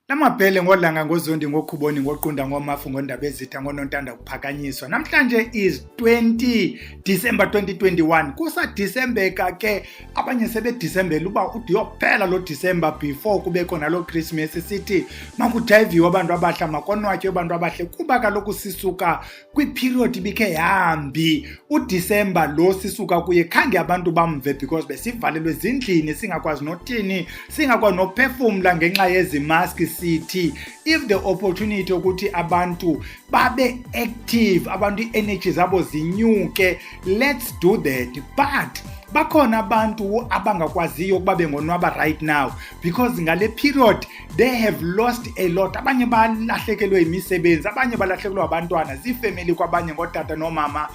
Lamabhele ngodlanga ngozondi ngokhuboni ngoqunda ngomafu ngondaba ezitha ngonontanda kuphakanyiswa. Namhlanje is 20 December 2021. Kusa December ke abanye sebe December uba uyophela lo December before kube khona lo Christmas sithi makudive abantu abahla makonwatywe abantu abahle kuba kaloku sisuka kwi-period ibikhe yambi. UDecember lo sisuka kuye khange abantu bamve because besivalelwe ezindlini singakwazi nothini singakwazi nophefumula ngenxa yezimaski. City if the opportunity ukuthi abantu babe active, abantu energy zabo zinyuke, let's do that. But bakhona abantu abangakwaziyo ukuba bengonwaba right now because ngale period they have lost a lot. Abanye balahlekelwe imisebenzi, abanye balahlekelwe abantwana, zifamily kwabanye ngotata nomama,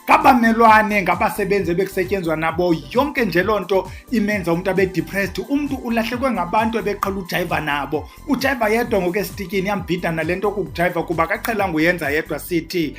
kabamelwane ngabasebenzi bekusetyenzwa nabo, yonke nje lonto imenza umuntu abe depressed. Umuntu ulahlekwe ngabantu ebeqhela ujiva nabo, ujiva yedwa ngokestikini yambhida nalento ukujiva kuba kaqhela nguyenza yedwa. Sithi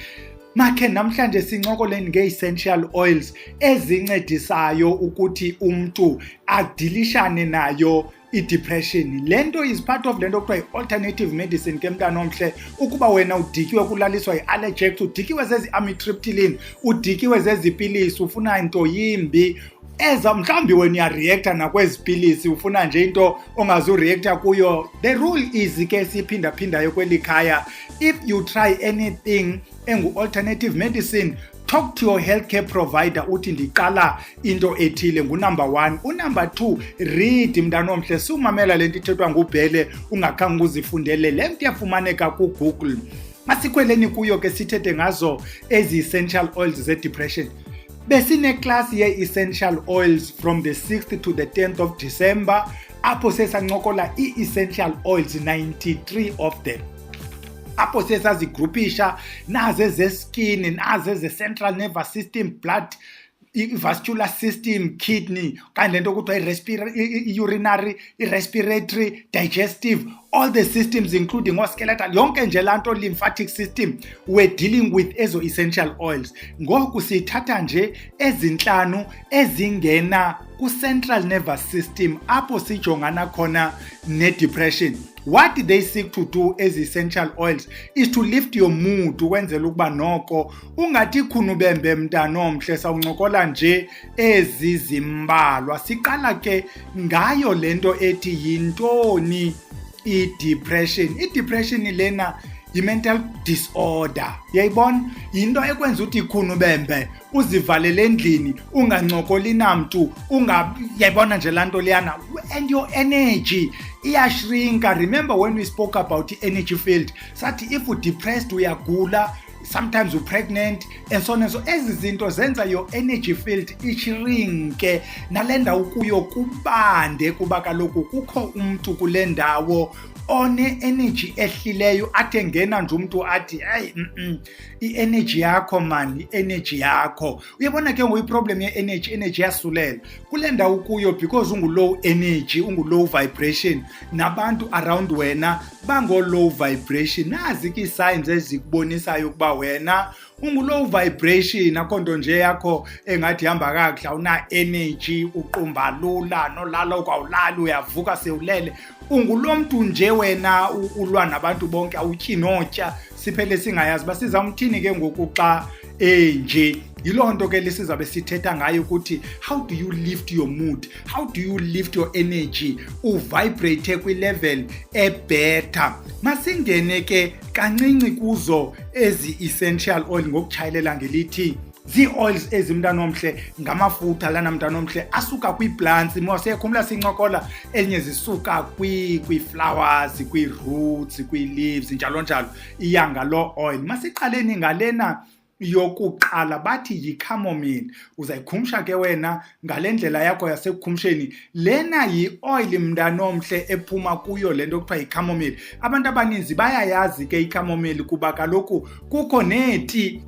makhe namhlanje sincokoleni nge-essential oils ezincedisayo ukuthi umuntu adilishane nayo i-depression. Lento is part of lento kuthiwa i-alternative medicine ke mntana omhle. Ukuba wena udikiwe kulaliswa i-allergic, udikiwe zezi amitriptyline, udikiwe zezi pilisi, ufuna into yimbi eza mhlambi wena uyareacta nakwezipilisi ufuna nje into ongazureacta kuyo, the rule is ke siphinda-phindayo kweli khaya, if you try anything engu-alternative medicine, talk to your healthcare provider uthi ndiqala into ethile ngunumber 1. Unumber 2, read mntana omhle. Sumamela lento ithethwa ngubhele ungakhange uzifundele, le nto yafumaneka kuGoogle. Masikhweleni kuyo ke sithethe ngazo ezi-essential oils ze-depression. Besine class ye-essential oils from the 6th to the 10th of December apho sesancokola i-essential oils 93 of them. Apho sesazigroupisha nazo ezeskin, nazo eze-central nervous system, blood, vascular system, kidney, kanti lento kuthiwa urinary, respiratory, digestive, all the systems including skeletal, yonke nje lanto lymphatic system, we're dealing with ezo essential oils. Ngoku sithatha nje ezinhlanu ezingena ku-central nervous system apho sijongana khona ne-depression. What they seek to do as essential oils is to lift your mood, ukwenzela ukuba noko ungathi khunubembe mntana omhle sawuncokola nje ezizimbalwa. Siqala ke ngayo lento ethi yintoni i-depression. I-depression lena yi-mental disorder, yayibona, yinto ekwenza ukuthi ikhunubembe, uzivalele endlini, ungancokoli namntu, yayibona nje lanto liyana, and your energy iyashrinka. Remember when we spoke about the energy field, sathi if you're depressed uyagula, sometimes you're pregnant and so on and so. Ezi zinto zenza your energy field ishrinke, nalenda ukuyo kubande kuba kaloku kukho umuntu kule ndawo one energy ehlileyo athe ngena nje umuntu athi hey i-energy yakho man, i-energy yakho. Uyabona ke ngoyi-problem ye-energy yasulela kule ndawo kuyo because ungu-low energy, ungu-low vibration, nabantu around wena bango-low vibration. Nazi ke signs ezikubonisayo ukuba wena ungu-low vibration, akho nto nje yakho engathi hamba kakuhle, awuna energy, uqumba lula, nolala kwawulali, uyavuka sewulele. Ungulo mntu nje wena ulwa nabantu bonke, awutyi notya, siphele singayazi basizamthini ke ngoku xa nje. Yiloo nto ke lisizabe sithetha ngayo ukuthi how do you lift your mood, how do you lift your energy, uvibrate kwi-level ebetter. Masingene ke kancinci kuzo ezi-essential oil ngokutshayelela ngelithi zii-oils ezimntana omhle, ngamafutha lana mntana omhle asuka kwii-plants. Mosiyakhumbula sincokola elinye zisuka kwii-flowers, kwii-roots, kwii-leaves njalo njalo, iyanga loo oil. Masiqaleni ngalena yokuqala bathi yi-chamomile. Uzayikhumsha ke wena ngale ndlela yakho yasekukhumsheni. Lena yi-oil mntana omhle ephuma kuyo lento kuthiwa yi-chamomile. Abantu abaninzi bayayazi ke i-chamomile kuba kaloku kukho neeti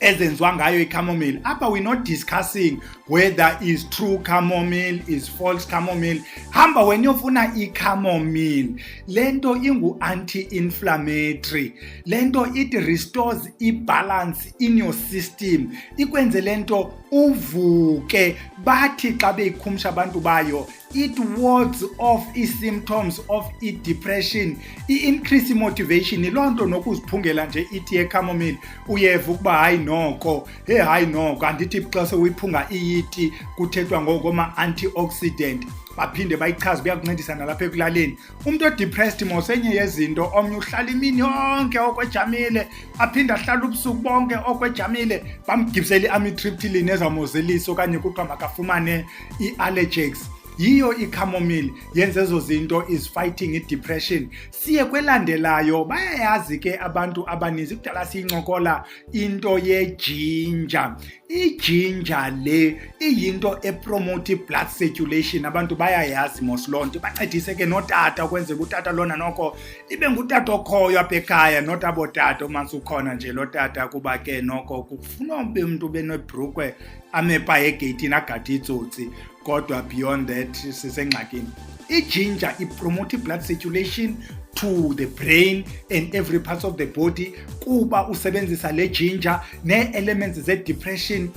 ezenziwa ngayo i-chamomile. Apha we're not discussing whether is true chamomile, is false chamomile. Hamba wena uyofuna i-chamomile. Lento ingu-anti-inflammatory. Lento it restores i-balance in your system. Ikwenze lento uvuke. Bathi xa beyikhumsha abantu bayo, it wards off i-symptoms of i-depression, i-increase motivation. Ilonto nokuziphungela nje iti ye-chamomile uyeva ukuba hayi noko, hayi noko, andithi xa sewiphunga iyiti kuthethwa ngokoma-antioxidant. Baphinde bayichaze kuyakuncedisa nalapha ekulaleni. Umuntu o-depressed mosenye yezinto, omnye uhlala imini yonke okwejamile, aphinde ahlala ubusuku bonke okwejamile, bamgibisela i-amitriptyline ezamozelisa okanye kuthiwa makafumane i-allergics. Yiyo i-chamomile yenza ezo zinto, is fighting i-depression. Siye kwelandelayo, bayayazi ke abantu abaninzi kudala siyincokola into ye-ginger. I-ginger le iyinto epromote blood circulation. Abantu bayayazi moslonto, bancedise ke notata ukwenzela utata lona noko ibe ngutata okhoyo apha ekhaya, not abotata umansi ukhona nje lo tata, kuba ke noko kufuna ube umuntu benebhrukwe amepa egeyithini agade itsotsi. Kodwa beyond that sisengxakini. I-ginger ipromote blood circulation to the brain and every part of the body. Kuba usebenzisa le ginger ne-elements ze-depression,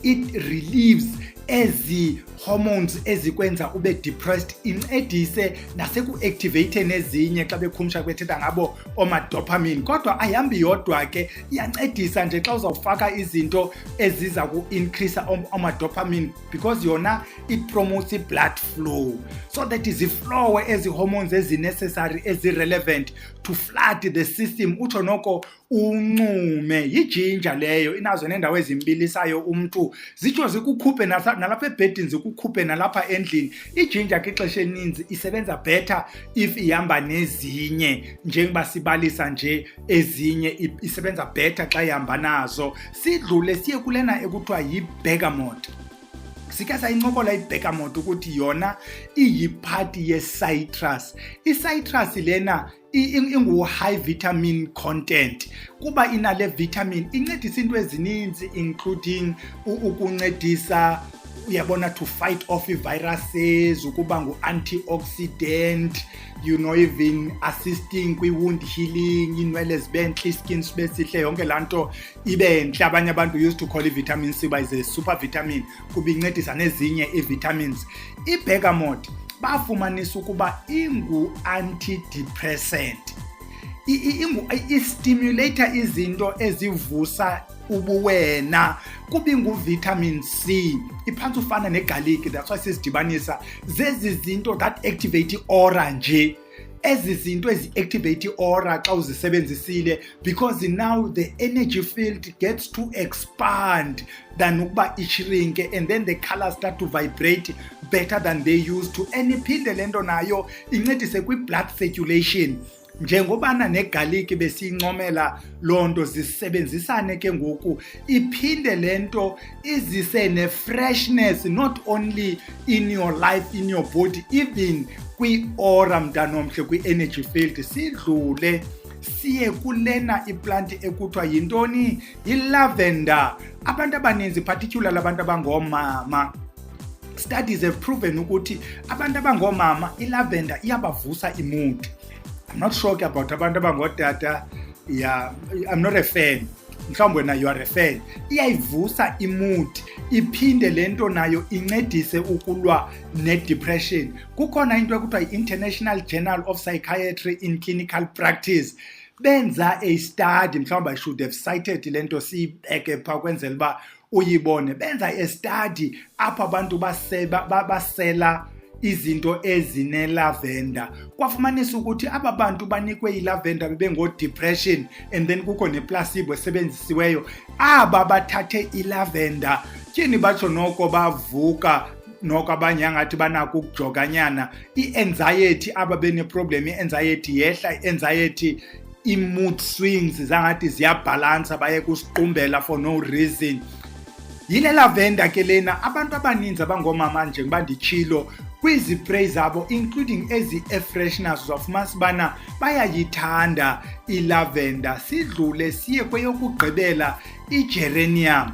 it relieves ezi hormones ezikwenza ube depressed, incedise naseku-activate nezinye xa bekhumsha bethetha ngabo oma-dopamine. Kodwa ayihambi yodwa ke, iyancedisa nje xa uzawufaka izinto eziza ku-increase ama-dopamine, because yona it promotes blood flow, so that ziflowe ezi hormones ezi-necessary, ezi-relevant to flood the system. Utsho noko uncume. Yi-ginger leyo, inazo nendawo ezimbilisayo umntu, zitsho zikukhuphe nalapha ebhedini, zikukhuphe nalapha endlini. I-ginger ke ixesha elininzi isebenza better if ihamba nezinye, njengoba sibalisa nje ezinye isebenza better xa ihamba nazo. Sidlule siye kulena ekuthiwa yi-bergamot. Sike sayincokola i-bergamot ukuthi yona iyiphathi ye-citrus. I-citrus lena ingu-high vitamin content. Kuba inale vitamin incedisa into ezininzi, including ukuncedisa, uyabona, to fight off viruses, ukuba ngu-antioxidant, even assisting kwi-wound healing, inwele zibentle, iskin sibe sihle, yonke laa nto ibe ntle. Abanye abantu used to call i-vitamin C by the super vitamin, kuba incedisa nezinye i-vitamins. I-bergamot bafumanisa ukuba ingu-antidepressant, i-stimulator izinto ezivusa ubuwena, kuba ingu-vitamin C, iphantsi ufana negaliki. That's why sizidibanisa zezi zinto that activate i-aura nje. Ezi zinto ezi-activate i-aura xa uzisebenzisile, because now the energy field gets to expand than ukuba ishrinke, and then the colors start to vibrate better than they used to. And iphinde lento nayo incedise kwi-blood circulation. Njengobana negaliki besiyincomela lonto zisebenzisane ke ngoku, iphinde lento izise ne-freshness, not only in your life, in your body, even kwi-aura mntanomhle, kwi-energy field. Sidlule siye kulena iplanti ekuthiwa yintoni? Yi-lavender. Abantu abaninzi, particularly abantu abangomama, studies have proven ukuthi abantu abangomama i-lavender iyabavusa imood. I'm not sure about abantu abangootata. Yeah, I'm not a fan. Mhlawumbe wena you are a fan. Iyayivusa imood, iphinde lento nayo incedise ukulwa ne-depression. Kukhona into ekuthiwa yi-International Journal of Psychiatry in Clinical Practice. Benza a study, mhlawumbe I should have cited lento siyibeke pha kwenzela uba uyibone. Benza a study apha abantu basela izinto ezine-lavender. Kwafumanisa ukuthi aba bantu banikwe i-lavender bebengo-depression, and then kukho ne-placebo esebenzisiweyo. Aba bathathe i-lavender, tyhini batsho noko bavuka, noko abanye angathi banako ukujoganyana. I-anxiety, aba bene-problem i-anxiety yehla, i-anxiety, i-mood swings zangathi ziyabhalansa, baye kusiqumbela for no reason. Yile lavender ke lena abantu abaninzi abangomama njengoba nditshilo kwizispray zabo, including ezi-air fresheners, uzawufumanisa ubana bayayithanda ilavender. Sidlule siye kweyokugqibela, i-geranium.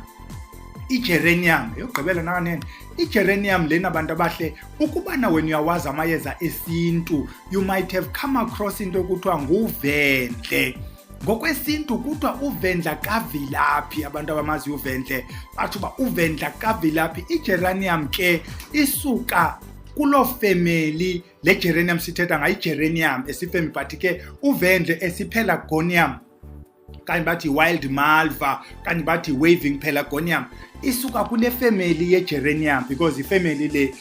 igeranium yogqibela nakanene igeranium lena bantu abahle ukubana wena uyawazi amayeza esintu you might have come across into ekuthiwa nguvendle ngokwesintu kuthiwa uvendla kavilaphi abantu abamazi uvendle bathi uba uvendla kavilaphi igeranium ke isuka kulo family le geranium sithetha ngayo igeranium esifemi but ke uvendle esipelargonium kanye bathi wild malva kanye bathi waving pelargonium isuka kule family ye geranium because ifamily le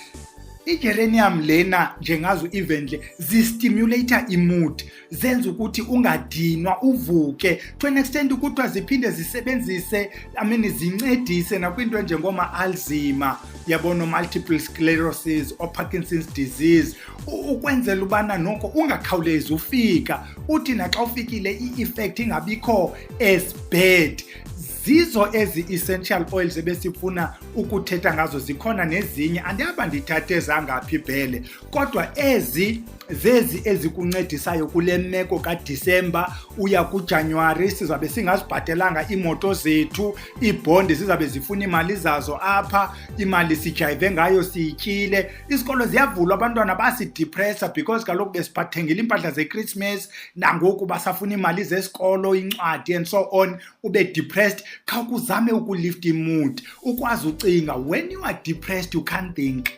igeranium lena njengazo ivendle zistimulator imood zenza ukuthi ungadinwa uvuke to an extent ukuthi ziphinde zisebenzise zincedise nakwinto njengoma Alzheimer yabona multiple sclerosis or Parkinson's disease ukwenzela ubana noko ungakhawulezi ufika uthi naxa ufikile i-effect ingabikho as bad zizo ezi-essential oils ebesifuna ukuthetha ngazo zikhona nezinye andihamba ndithathe zangaphi phele kodwa zezi ezikuncedisayo kule meko kaDisemba uya kuJanuary sizabe singazibhatelanga imoto zethu ibhondi zizabe zifuna imali zazo apha imali sijayive ngayo siyityile isikolo ziyavulwa abantwana basidepressa because kaloku besiphathengile impahla zeChristmas nangoku basafuna imali zesikolo incwadi and so on ube depressed khawukuzame ukulift imood ukwazi ucinga when you are depressed you can't think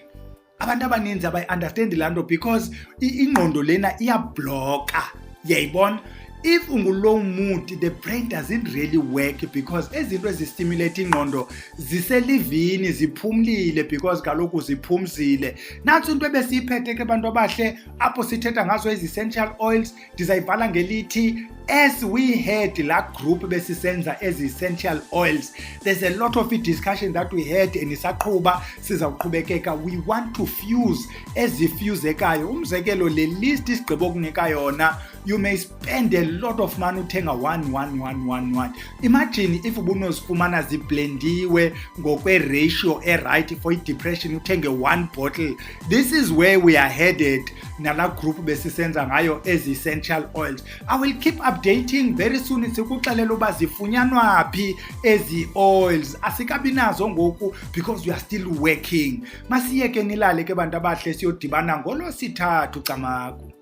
abantu abaninzi abayi-understand lando because ingqondo lena iyabloka yayibona if ungulow mood the brain doesn't really work because ezinto ezistimulate ingqondo ziselivini ziphumlile because kaloku ziphumzile nansi into ebesiyiphethe ke abantu abahle apho sithetha ngazo ezi-essential oils ndizayivala ngelithi as we had la group besisenza ezi-essential oils there's a lot of discussion that we had and isaqhuba sizawuqhubekeka we want to fuse ezifusekayo umzekelo le list isigqibo okunika yona you may spend a lot of money uthenga 1 imagine if ubunozifumana ziblendiwe ngokwe-ratio right for i-depression uthenge 1 bottle this is where we are headed nala group besisenza ngayo ezi-essential oils I will keep updating very soon sikuxelela uba zifunyanwa phi ezi oils asikabi nazo ngoku because we are still working masiyeke nilale ke bantu abahle siyodibana ngolosithathu camaku